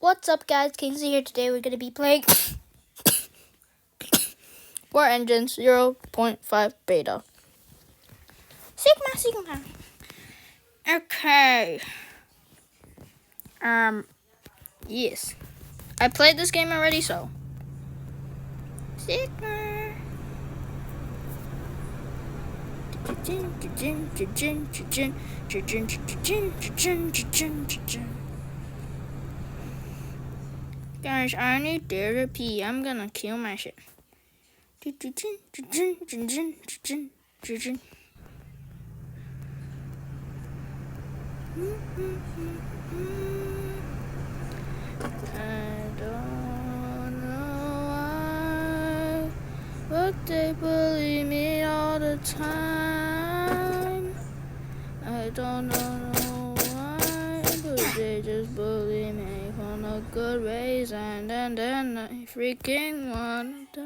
What's up, guys? Kingsley here. Today we're gonna be playing War Engine 0.5 beta. Sigma. Okay. Yes. I played this game already, so Sigma. Guys, I need therapy. I'm gonna kill my shit. I don't know why, but they bully me all the time. I don't know why, but they just bully me for no good reason. And then I freaking want to die.